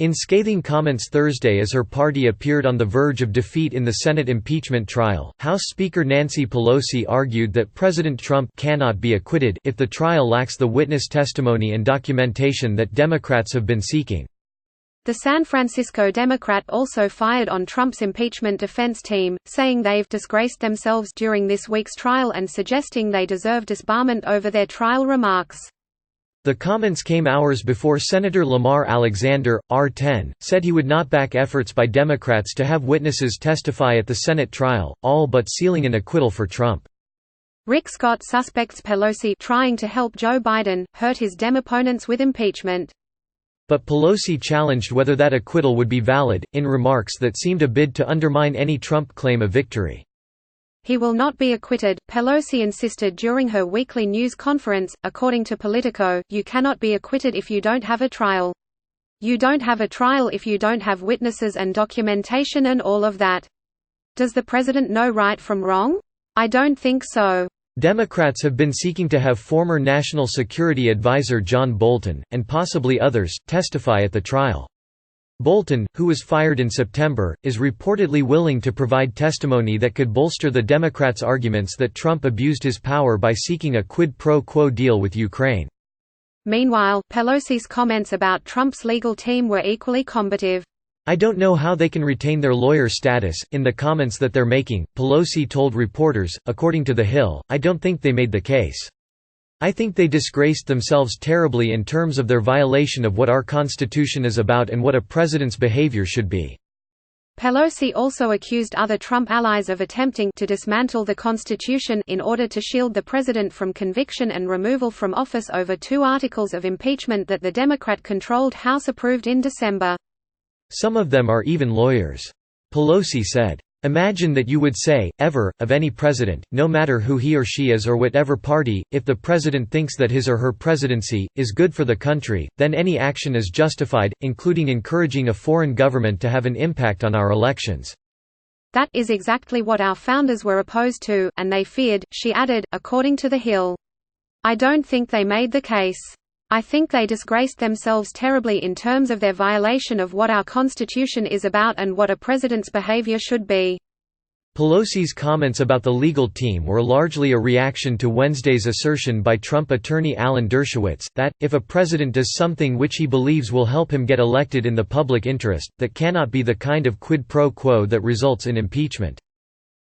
In scathing comments Thursday as her party appeared on the verge of defeat in the Senate impeachment trial, House Speaker Nancy Pelosi argued that President Trump cannot be acquitted if the trial lacks the witness testimony and documentation that Democrats have been seeking. The San Francisco Democrat also fired on Trump's impeachment defense team, saying they've disgraced themselves during this week's trial and suggesting they deserve disbarment over their trial remarks. The comments came hours before Senator Lamar Alexander, R10, said he would not back efforts by Democrats to have witnesses testify at the Senate trial, all but sealing an acquittal for Trump. Rick Scott suspects Pelosi trying to help Joe Biden hurt his Dem opponents with impeachment. But Pelosi challenged whether that acquittal would be valid, in remarks that seemed a bid to undermine any Trump claim of victory. He will not be acquitted, Pelosi insisted during her weekly news conference. According to Politico, you cannot be acquitted if you don't have a trial. You don't have a trial if you don't have witnesses and documentation and all of that. Does the president know right from wrong? I don't think so. Democrats have been seeking to have former National Security Advisor John Bolton, and possibly others, testify at the trial. Bolton, who was fired in September, is reportedly willing to provide testimony that could bolster the Democrats' arguments that Trump abused his power by seeking a quid pro quo deal with Ukraine. Meanwhile, Pelosi's comments about Trump's legal team were equally combative. I don't know how they can retain their lawyer status. In the comments that they're making, Pelosi told reporters, according to The Hill, I don't think they made the case. I think they disgraced themselves terribly in terms of their violation of what our Constitution is about and what a president's behavior should be. Pelosi also accused other Trump allies of attempting to dismantle the Constitution in order to shield the president from conviction and removal from office over 2 articles of impeachment that the Democrat-controlled House approved in December. Some of them are even lawyers. Pelosi said, "Imagine that you would say, ever, of any president, no matter who he or she is or whatever party, if the president thinks that his or her presidency is good for the country, then any action is justified, including encouraging a foreign government to have an impact on our elections." That is exactly what our founders were opposed to, and they feared, she added, according to The Hill. I don't think they made the case. I think they disgraced themselves terribly in terms of their violation of what our Constitution is about and what a president's behavior should be. Pelosi's comments about the legal team were largely a reaction to Wednesday's assertion by Trump attorney Alan Dershowitz, that, if a president does something which he believes will help him get elected in the public interest, that cannot be the kind of quid pro quo that results in impeachment.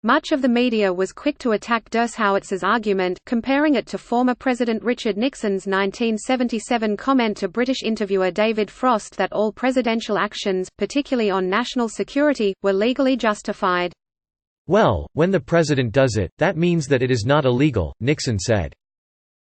Much of the media was quick to attack Dershowitz's argument, comparing it to former President Richard Nixon's 1977 comment to British interviewer David Frost that all presidential actions, particularly on national security, were legally justified. Well, when the president does it, that means that it is not illegal, Nixon said.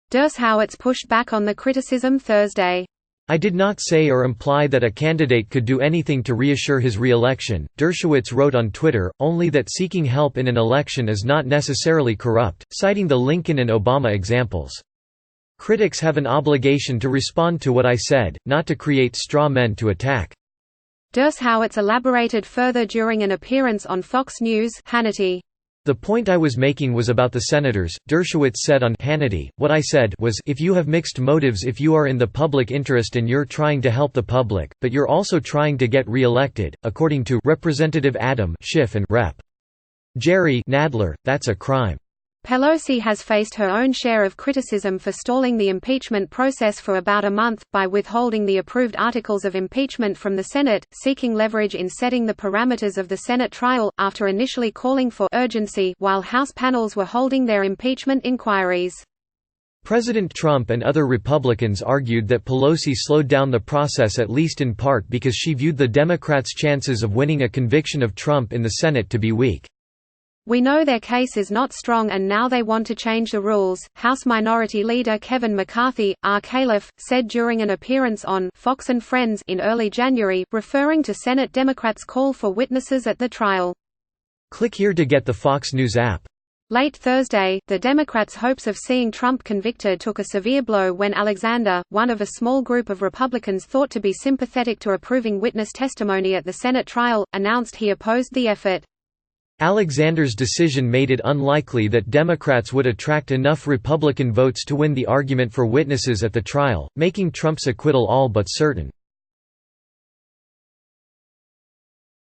Dershowitz pushed back on the criticism Thursday. I did not say or imply that a candidate could do anything to reassure his re-election, Dershowitz wrote on Twitter, only that seeking help in an election is not necessarily corrupt, citing the Lincoln and Obama examples. Critics have an obligation to respond to what I said, not to create straw men to attack. Dershowitz elaborated further during an appearance on Fox News' Hannity. The point I was making was about the senators, Dershowitz said on Hannity. What I said was, if you have mixed motives, if you are in the public interest and you're trying to help the public, but you're also trying to get re-elected, according to Representative Adam Schiff and Rep. Jerry Nadler, that's a crime. Pelosi has faced her own share of criticism for stalling the impeachment process for about a month, by withholding the approved articles of impeachment from the Senate, seeking leverage in setting the parameters of the Senate trial, after initially calling for urgency while House panels were holding their impeachment inquiries. President Trump and other Republicans argued that Pelosi slowed down the process at least in part because she viewed the Democrats' chances of winning a conviction of Trump in the Senate to be weak. We know their case is not strong and now they want to change the rules, House Minority Leader Kevin McCarthy, R-Caliph, said during an appearance on Fox and Friends in early January, referring to Senate Democrats' call for witnesses at the trial. Click here to get the Fox News app. Late Thursday, the Democrats' hopes of seeing Trump convicted took a severe blow when Alexander, one of a small group of Republicans thought to be sympathetic to approving witness testimony at the Senate trial, announced he opposed the effort. Alexander's decision made it unlikely that Democrats would attract enough Republican votes to win the argument for witnesses at the trial, making Trump's acquittal all but certain.